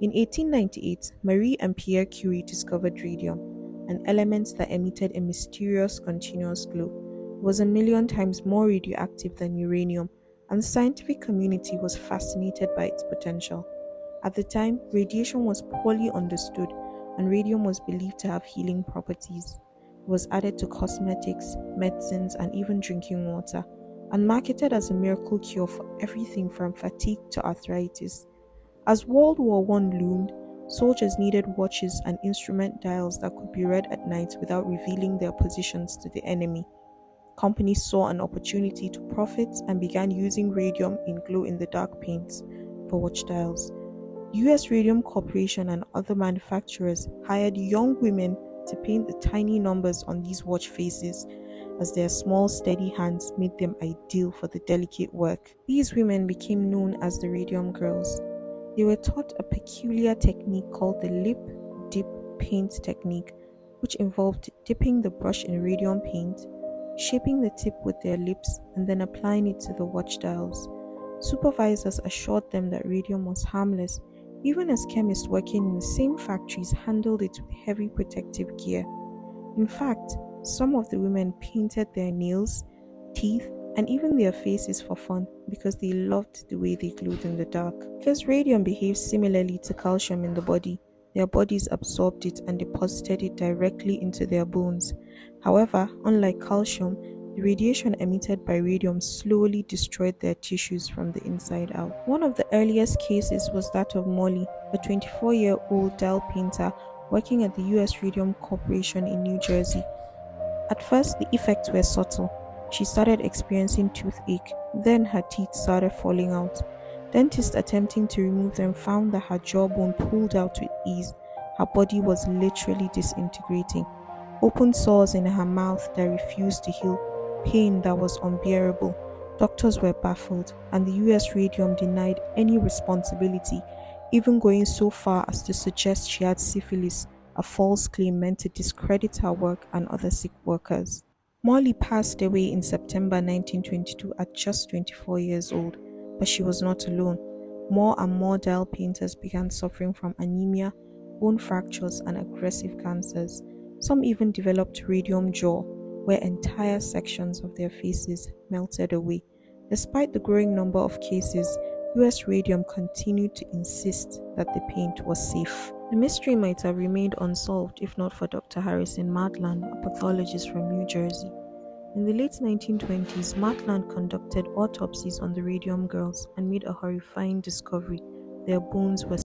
In 1898, Marie and Pierre Curie discovered radium, an element that emitted a mysterious continuous glow. It was a million times more radioactive than uranium, and the scientific community was fascinated by its potential. At the time, radiation was poorly understood, and radium was believed to have healing properties. It was added to cosmetics, medicines, and even drinking water, and marketed as a miracle cure for everything from fatigue to arthritis. As World War I loomed, soldiers needed watches and instrument dials that could be read at night without revealing their positions to the enemy. Companies saw an opportunity to profit and began using radium in glow-in-the-dark paints for watch dials. US Radium Corporation and other manufacturers hired young women to paint the tiny numbers on these watch faces, as their small, steady hands made them ideal for the delicate work. These women became known as the Radium Girls. They were taught a peculiar technique called the lip dip paint technique, which involved dipping the brush in radium paint, shaping the tip with their lips, and then applying it to the watch dials. Supervisors assured them that radium was harmless, even as chemists working in the same factories handled it with heavy protective gear. In fact, some of the women painted their nails, teeth, and even their faces for fun because they loved the way they glowed in the dark. Because radium behaves similarly to calcium in the body, their bodies absorbed it and deposited it directly into their bones. However, unlike calcium, the radiation emitted by radium slowly destroyed their tissues from the inside out. One of the earliest cases was that of Molly, a 24-year-old dial painter working at the US Radium Corporation in New Jersey. At first, the effects were subtle. She started experiencing toothache, then her teeth started falling out. Dentists attempting to remove them found that her jawbone pulled out with ease. Her body was literally disintegrating. Open sores in her mouth that refused to heal, pain that was unbearable. Doctors were baffled, and the US Radium denied any responsibility, even going so far as to suggest she had syphilis, a false claim meant to discredit her work and other sick workers. Molly passed away in September 1922 at just 24 years old, but she was not alone. More and more dial painters began suffering from anemia, bone fractures, and aggressive cancers. Some even developed radium jaw, where entire sections of their faces melted away. Despite the growing number of cases, US Radium continued to insist that the paint was safe. The mystery might have remained unsolved if not for Dr. Harrison Maitland, a pathologist from New Jersey. In the late 1920s, Maitland conducted autopsies on the Radium Girls and made a horrifying discovery: their bones were